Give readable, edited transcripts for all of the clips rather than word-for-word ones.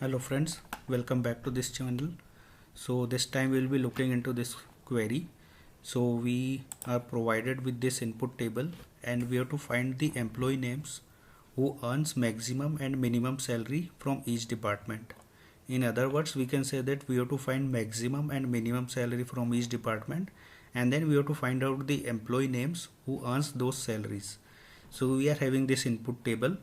Hello friends, welcome back to this channel. So this time we'll be looking into this query. So we are provided with this input table and we have to find the employee names who earns maximum and minimum salary from each department. In other words, we can say that we have to find maximum and minimum salary from each department, and then we have to find out the employee names who earns those salaries. So we are having this input table.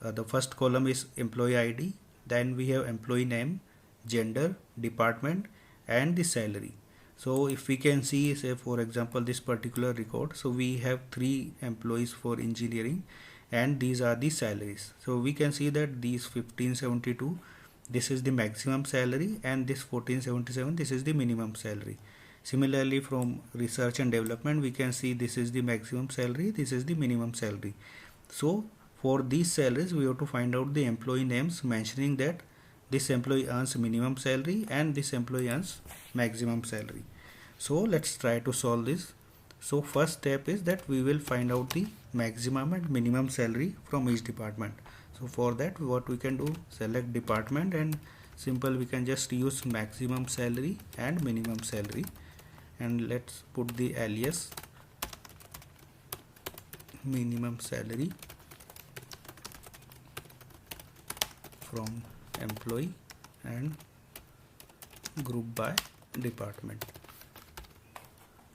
The first column is employee ID. Then we have employee name, gender, department, and the salary. So if we can see, say for example, this particular record, so we have 3 employees for engineering and these are the salaries. So we can see that these 1572, this is the maximum salary, and this 1477, this is the minimum salary. Similarly, from research and development, we can see this is the maximum salary, this is the minimum salary. So for these salaries, we have to find out the employee names mentioning that this employee earns minimum salary and this employee earns maximum salary. So let's try to solve this. So first step is that we will find out the maximum and minimum salary from each department. So for that, what we can do, select department and simple we can just use maximum salary and minimum salary, and let's put the alias minimum salary from employee and group by department.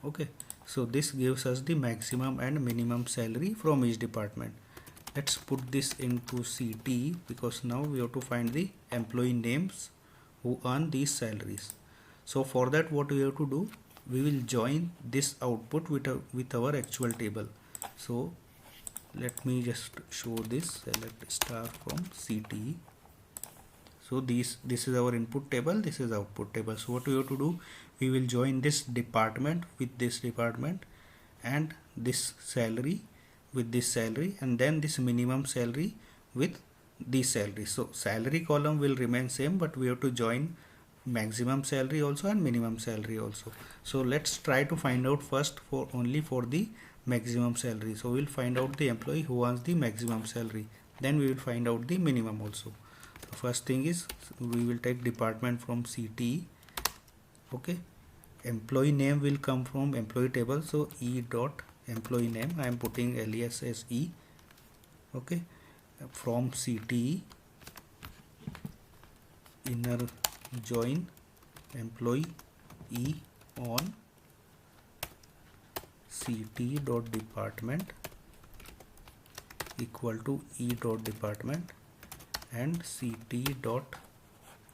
Okay, so this gives us the maximum and minimum salary from each department. Let's put this into CT because now we have to find the employee names who earn these salaries. So for that, what we have to do, we will join this output with our actual table. So let me just show this. Select star from CT. So this is our input table, this is output table. So what we have to do, we will join this department with this department and this salary with this salary, and then this minimum salary with this salary. So salary column will remain same, but we have to join maximum salary also and minimum salary also. So let's try to find out first only for the maximum salary. So we'll find out the employee who earns the maximum salary, then we will find out the minimum also. First thing is we will take department from CT. Okay, employee name will come from employee table, so E dot employee name, I am putting alias as E. Okay, from CT inner join employee E on CT dot department equal to E dot department and CT dot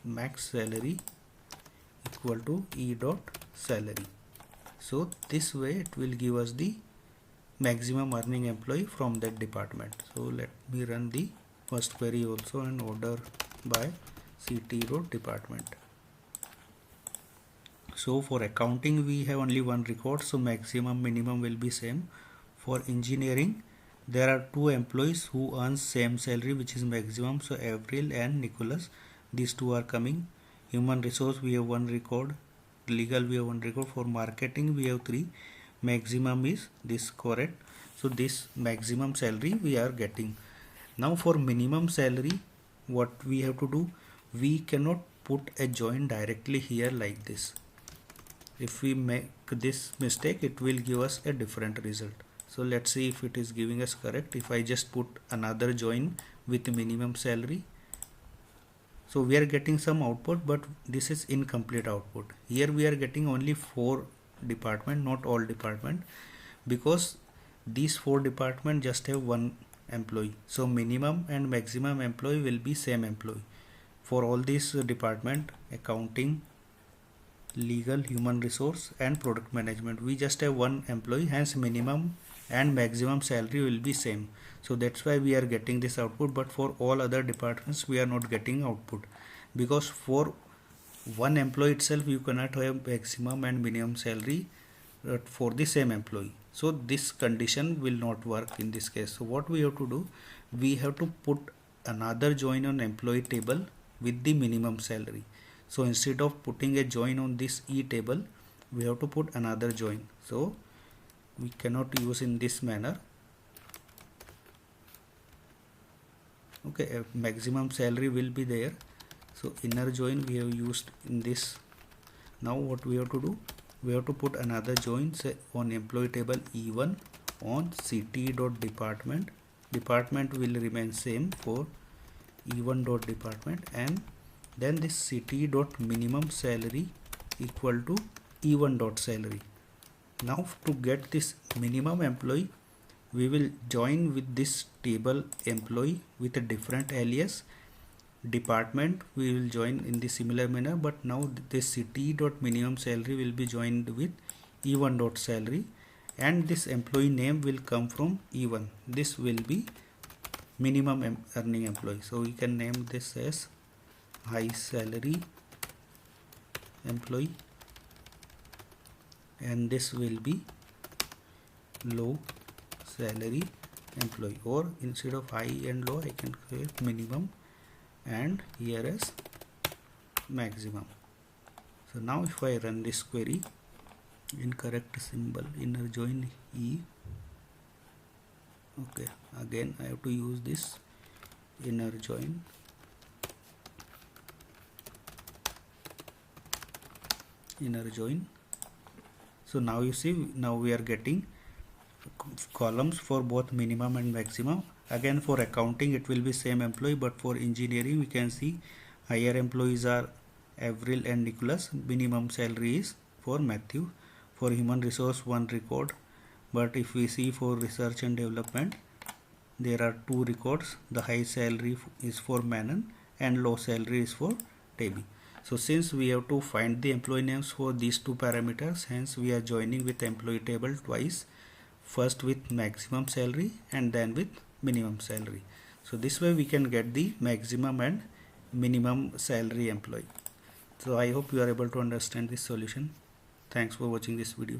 max salary equal to E dot salary. So this way it will give us the maximum earning employee from that department. So let me run the first query also and order by CT dot department. So for accounting we have only one record, so maximum minimum will be same. For engineering there are 2 employees who earn same salary, which is maximum, so Averil and Nicholas, these 2 are coming. Human resource we have 1 record, legal we have 1 record, for marketing we have 3, maximum is this Corette. So this maximum salary we are getting. Now for minimum salary, what we have to do, we cannot put a join directly here like this. If we make this mistake, it will give us a different result. So let's see if it is giving us correct. If I just put another join with minimum salary, so we are getting some output, but this is incomplete output. Here we are getting only 4 department, not all department, because these 4 department just have 1 employee. So minimum and maximum employee will be same employee. For all these department, accounting, legal, human resource and product management, we just have 1 employee, hence minimum and maximum salary will be same. So that's why we are getting this output, but for all other departments we are not getting output, because for 1 employee itself you cannot have maximum and minimum salary for the same employee. So this condition will not work in this case. So what we have to do, we have to put another join on employee table with the minimum salary. So instead of putting a join on this E table, we have to put another join. So we cannot use in this manner. Okay, a maximum salary will be there, So inner join we have used in this. Now what we have to do, we have to put another join, say on employee table E1 on ct.department. Department will remain same for E1.department, and then this ct.minimum salary equal to E1.salary. Now to get this minimum employee, we will join with this table employee with a different alias. Department we will join in the similar manner, but now this ct.minimum salary will be joined with E1.salary, and this employee name will come from E1. This will be minimum earning employee. So we can name this as high salary employee, and this will be low salary employee, or instead of high and low I can create minimum and here as maximum. So now if I run this query, incorrect symbol, inner join E. Okay, again I have to use this inner join. So now you see, now we are getting columns for both minimum and maximum. Again for accounting it will be same employee, but for engineering we can see higher employees are Averil and Nicholas. Minimum salary is for Matthew. For human resource one record, but if we see for research and development there are two records. The high salary is for Manon and low salary is for Tabbie. So since we have to find the employee names for these two parameters, hence we are joining with employee table twice, first with maximum salary and then with minimum salary. So this way we can get the maximum and minimum salary employee. So I hope you are able to understand this solution. Thanks for watching this video.